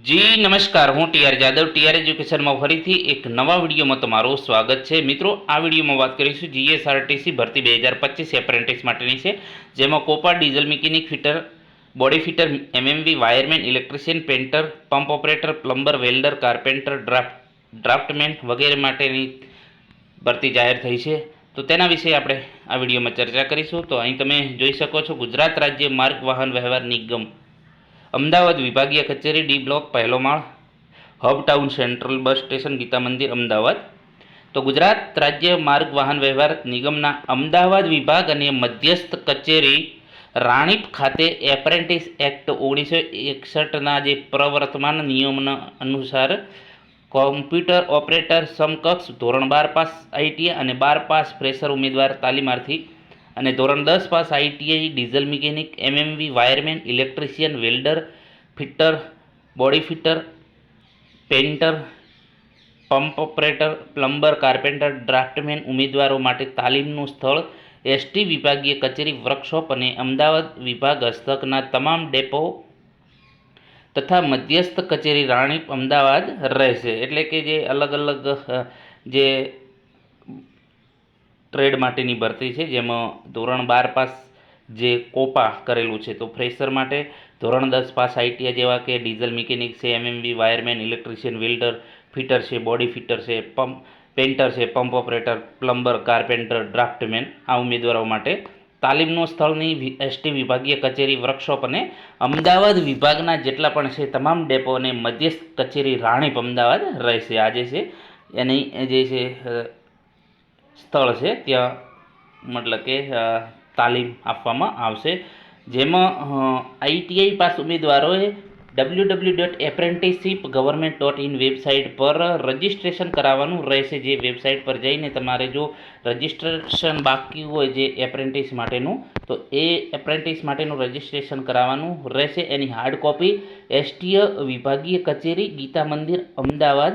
જી નમસ્કાર, હું TR Jadav TR એજ્યુકેશનમાં ફરીથી એક નવા વિડીયોમાં તમારું સ્વાગત છે। મિત્રો, આ વિડીયોમાં વાત કરીશું જીએસઆરટીસી ભરતી 2025 એપ્રેન્ટિસ માટેની છે, જેમાં COPA, diesel mechanic, fitter, body fitter, MMV, wireman, electrician, painter, pump operator, plumber, welder, carpenter, draftman વગેરે માટેની ભરતી જાહેર થઈ છે। તો તેના વિશે આપણે આ વિડીયોમાં ચર્ચા કરીશું। તો અહીં તમે જોઈ શકો છો, ગુજરાત રાજ્ય માર્ગ વાહન વ્યવહાર નિગમ અમદાવાદ વિભાગીય કચેરી, ડી બ્લોક, પહેલો માળ, hub town, central bus station, Gita Mandir, Ahmedabad. તો ગુજરાત રાજ્ય માર્ગ વાહન વ્યવહાર નિગમના અમદાવાદ વિભાગ અને મધ્યસ્થ કચેરી રાણીપ ખાતે એપ્રેન્ટિસ એક્ટ 1961ના જે પ્રવર્તમાન નિયમના અનુસાર કોમ્પ્યુટર ઓપરેટર સમકક્ષ ધોરણ 12 પાસ આઈટીઆઈ અને 12 પાસ ફ્રેશર ઉમેદવાર તાલીમાર્થી અને ધોરણ 10 pass ITI, diesel mechanic, MMV, wireman, electrician, welder, fitter, body fitter, painter, pump operator, plumber, carpenter, draftman ઉમેદવારો માટે તાલીમનું સ્થળ એસટી વિભાગીય કચેરી, વર્કશોપ અને અમદાવાદ વિભાગ હસ્તકના તમામ ડેપો તથા મધ્યસ્થ કચેરી રાણીપ, અમદાવાદ રહેશે। એટલે કે જે અલગ અલગ જે ટ્રેડ માટેની ભરતી છે, જેમાં ધોરણ 12 પાસ જે કોપા કરેલું છે, તો ફ્રેશર માટે ધોરણ 10 પાસ આઈટીઆઈ જેવા કે ડીઝલ મિકેનિક છે, MMV, wireman, electrician, welder, fitter છે, બોડી ફિટર છે, પેન્ટર છે, pump operator, plumber, carpenter, draughtsman આ ઉમેદવારો માટે તાલીમનું સ્થળની એસટી વિભાગીય કચેરી, વર્કશોપ અને અમદાવાદ વિભાગના જેટલા પણ છે તમામ ડેપો અને મધ્યસ્થ કચેરી રાણીપ, અમદાવાદ રહેશે। આ જે છે એની જે છે સ્થળ છે ત્યાં મતલબ કે તાલીમ આપવામાં આવશે, જેમાં આઈટીઆઈ પાસ ઉમેદવારોએ www.apprenticeshipgovernment.in વેબસાઇટ પર રજિસ્ટ્રેશન કરાવવાનું રહેશે। જે વેબસાઇટ પર જઈને તમારે જો રજિસ્ટ્રેશન બાકી હોય જે એપ્રેન્ટિસ માટેનું, તો એ એપ્રેન્ટિસ માટેનું રજિસ્ટ્રેશન કરાવવાનું રહેશે। એની હાર્ડ કોપી એસટીય વિભાગીય કચેરી, ગીતા મંદિર, અમદાવાદ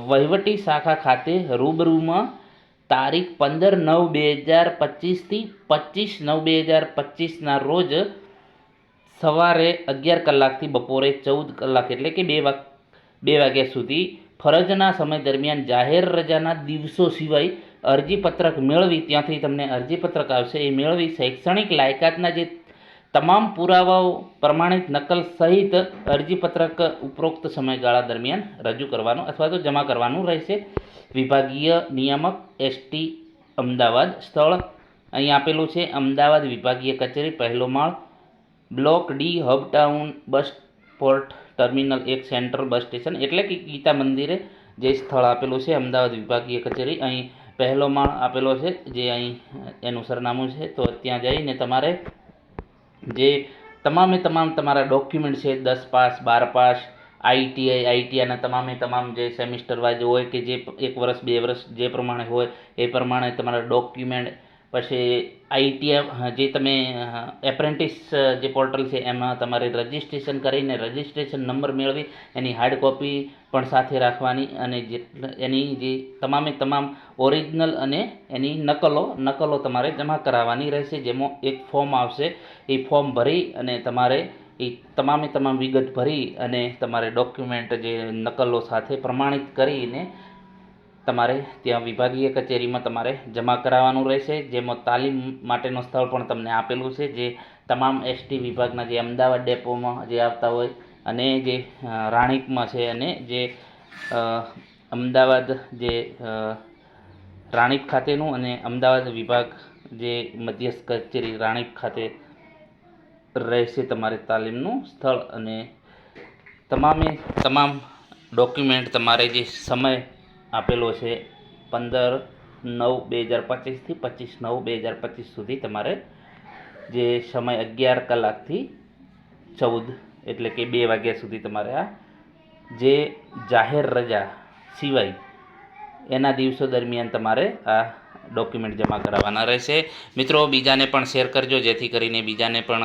વહીવટી શાખા ખાતે રૂબરૂમાં તારીખ 15/9/2025 થી 25/9/2025ના રોજ સવારે 11 કલાકથી બપોરે 14 કલાક એટલે કે 2 વાગ્યા સુધી ફરજના સમય દરમિયાન જાહેર રજાના દિવસો સિવાય અરજીપત્રક મેળવી, ત્યાંથી તમને અરજીપત્રક આવશે, એ મેળવી શૈક્ષણિક લાયકાતના જે તમામ પુરાવાઓ પ્રમાણિત નકલ સહિત અરજીપત્રક ઉપરોક્ત સમયગાળા દરમિયાન રજૂ કરવાનું અથવા તો જમા કરવાનું રહેશે। વિભાગીય નિયામક એસટી અમદાવાદ, સ્થળ અહીં આપેલું છે અમદાવાદ વિભાગીય કચેરી, પહેલો માળ, બ્લોક ડી, હબ ટાઉન, બસ port terminal 1, central bus station એટલે કે ગીતા મંદિરે જે સ્થળ આપેલું છે અમદાવાદ વિભાગીય કચેરી, અહીં પહેલો માળ આપેલો છે, જે અહીં એનું સરનામું છે। તો ત્યાં જઈને તમારે જે તમામે તમામ તમારા ડોક્યુમેન્ટ છે, 10 પાસ, 12 પાસ, આઈટીઆઈના તમામ જે સેમિસ્ટર વાઇઝ હોય કે જે 1 વર્ષ 2 વર્ષ જે પ્રમાણે હોય એ પ્રમાણે તમારા ડોક્યુમેન્ટ, પછી આઈટીઆઈ જે તમે એપ્રેન્ટિસ જે પોર્ટલ છે એમાં તમારે રજિસ્ટ્રેશન કરીને રજિસ્ટ્રેશન નંબર મેળવી એની હાર્ડ કોપી પણ સાથે રાખવાની, અને એની જે તમામે તમામ ઓરિજિનલ અને એની નકલો તમારે જમા કરાવવાની રહેશે। જેમાં એક ફોર્મ આવશે, એ ફોર્મ ભરી અને તમારે એ તમામે તમામ વિગત ભરી અને તમારે ડોક્યુમેન્ટ જે નકલો સાથે પ્રમાણિત કરીને તમારે ત્યાં વિભાગીય કચેરીમાં તમારે જમા કરાવવાનું રહેશે। જેમાં તાલીમ માટેનું સ્થળ પણ તમને આપેલું છે, જે તમામ એસટી વિભાગના જે અમદાવાદ ડેપોમાં જે આવતા હોય અને જે રાણીપમાં છે અને જે અમદાવાદ જે રાણીપ ખાતેનું અને અમદાવાદ વિભાગ જે મધ્યસ્થ કચેરી રાણીપ ખાતે રહેશે તમારે તાલીમનું સ્થળ, અને તમામે તમામ ડોક્યુમેન્ટ તમારે જે સમય આપેલો છે 15/9/2025 થી 25/9/2025 સુધી તમારે જે સમય 11 કલાકથી 14 એટલે કે 2 વાગ્યા સુધી તમારે આ જે જાહેર રજા સિવાય એના દિવસો દરમિયાન તમારે આ ડોક્યુમેન્ટ જમા કરાવવાના રહેશે। મિત્રો, બીજાને પણ શેર કરજો, જેથી કરીને બીજાને પણ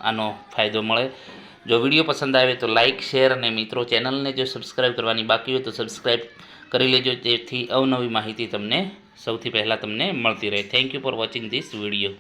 આનો ફાયદો મળે। જો વિડીયો પસંદ આવે તો લાઇક, શેર અને મિત્રો ચેનલને જો સબસ્ક્રાઈબ કરવાની બાકી હોય તો સબસ્ક્રાઈબ કરી લેજો, જેથી અવનવી માહિતી તમને સૌથી પહેલાં તમને મળતી રહે। Thank you for watching this video.